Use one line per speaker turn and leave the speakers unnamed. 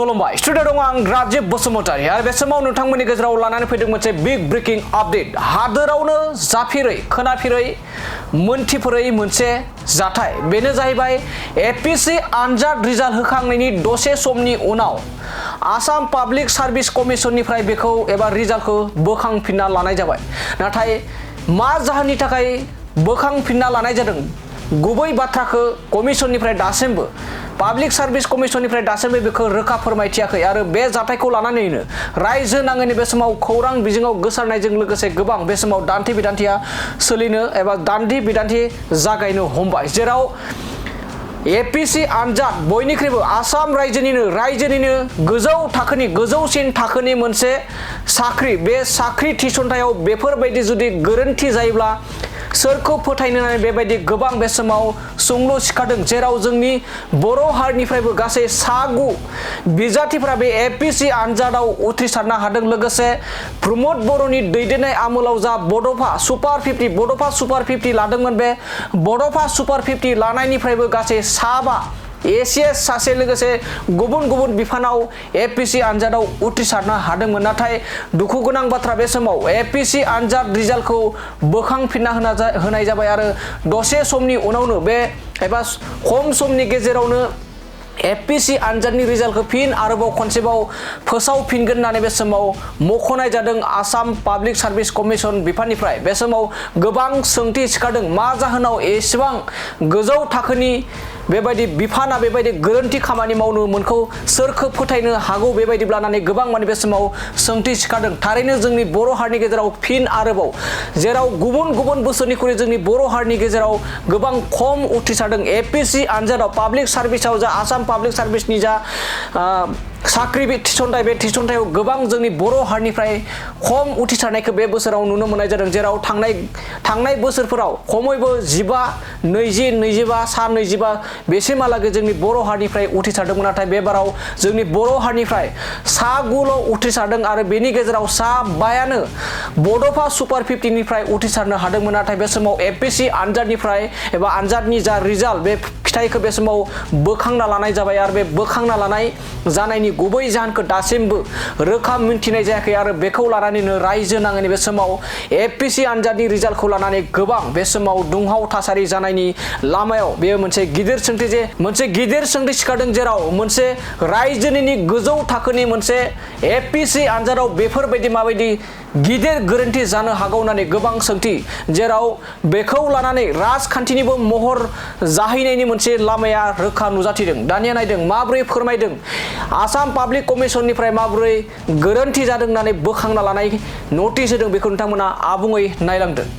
खुलुमबाय स्टुडिअ दङ आं राजीब बसुमतारी आरो बे समाव नोंथांमोननि गेजेराव लानानै फैदों मोनसे बिग ब्रेकिं आपडेट हादोरावनो जाफेरै खोनाफेरै मोनथिफेरै मोनसे जाथाय बेनो जाहैबाय एपीएससी आनजाद रिजाल्ट होखांनायनि दसे समनि उनाव आसाम पाब्लिक सार्भिस कमिशननिफ्राय बेखौ एबा रिजाल्टखौ बोखांफिनना लानाय जाबाय नाथाय मा जाहोननि थाखाय बोखांफिनना लानाय जादों गुबै बाथ्राखौ कमिशननिफ्राय दासिमबो पाब्लिक सार्भिस कमिशननिफ्राय दासिमबो बेखौ रोखा फोरमायथियाखै आरो बे जाथायखौ लानानैनो रायजो नाङैनो बे समाव खौरां बिजोङाव गोसारनायजों लोगोसे गोबां बे समाव दान्थे बिदान्थेया सोलिनो एबा दान्थे बिदान्थे जागायनो हमबाय जेराव एपीएससी आनजाद बयनिख्रुइबो आसाम रायजोनिनो गोजौ थाखोनि गोजौसिन थाखोनि मोनसे साख्रि बे साख्रि थिसनथायाव बेफोरबायदि जुदि गोरोन्थि जायोब्ला सोरखौ फोथायनो होननानै बेबायदि गोबां बे समाव सोंलु सिखारदों जेराव जोंनि बर' हारिनिफ्रायबो गासै 9 बिजाथिफोरा बे एपीएससी आनजादाव उथ्रिसारनो हादों लोगोसे प्रमद बर'नि दैदेननाय आमोलाव जा बड'फा सुपार 50 लादोंमोन बे बड'फा सुपार 50 लानायनिफ्रायबो गासै 7 एसीएस सासे लोगोसे गुबुन गुबुन बिफानाव एपीएससी आनजादाव उथ्रिसारनो हादोंमोन नाथाय दुखु गोनां बाथ्रा बे समाव एपीएससी आनजाद रिजाल्टखौ बोखांफिनना होनाय जाबाय आरो दसे समनि उनावनो बे एबा खम समनि गेजेरावनो एपीएससी आनजादनि रिजाल्टखौ फिन आरोबाव खनसेबाव फोसावफिनगोन होननानै बे समाव मख'नाय जादों आसाम पाब्लिक सार्भिस कमिशन बिफाननिफ्राय बे समाव गोबां सोंथि सिखारदों मा जाहोनाव एसेबां गोजौ थाखोनि बेबायदि बिफाना बेबायदि गोरोन्थि खामानि मावनो मोनखौ सोरखौ फोथायनो हागौ बेबायदिब्ला होननानै गोबां माने बे समाव सोंथि सिखारदों थारैनो जोंनि बर' हारिनि गेजेराव फिन आरोबाव जेराव गुबुन बोसोरनिख्रुइ जोंनि बर' हारिनि गेजेराव गोबां खम उथ्रिसारदों एपीएससी आनजादाव पाब्लिक सार्भिसाव जा आसाम पाब्लिक सार्भिसनि जा साख्रि थिसनथाय बे थिसनथायाव गोबां जोंनि बर' हारिनिफ्राय खम उथ्रिसारनायखौ बे बोसोराव नुनो मोननाय जादों जेराव थांनाय बोसोरफोराव खमैबो 15 20 25 सान 25 बेसिमहालागै जोंनि बर' हारिनिफ्राय उथ्रिसारदोंमोन नाथाय बे बाराव जोंनि बर' हारिनिफ्राय 9 उथ्रिसारदों आरो बेनि गेजेराव 5 बड'फा सुपार 50 निफ्राय उथ्रिसारनो हादोंमोन नाथाय बे समाव एपीएससी आनजादनिफ्राय एबा आनजादनि जा रिजाल्ट बे फिथाइखौ बे समाव बोखांना लानाय जाबाय आरो बे बोखांना लानाय जानायनि गुबै जाहोनखौ दासिमबो रोखा मिन्थिनाय जायाखै आरो बेखौ लानानैनो रायजो नाङैनो बे समाव एपीएससी आनजादनि रिजाल्टखौ लानानै गोबां बे समाव दुंहाव थासारि जानायनि लामायाव बेयो मोनसे गिदिर सोंथि सिखारदों जेराव मोनसे रायजोनि गोजौ थाखोनि मोनसे एपीएससी आनजादाव बेफोरबायदि माबायदि गिदिर गोरोन्थि जानो हागौ होननानै गोबां सोंथि जेराव बेखौ लानानै राजखान्थिनिबो महर जाहैनायनि मोनसे लामाया रोखा नुजाथिदों दानिया नायदों माबोरै फोरमायदों आसाम पाब्लिक कमिशननिफ्राय माबोरै गोरोन्थि जादों होननानै बोखांना लानाय नटिस होदों बेखौ नोंथांमोना आबुङै नायलांदों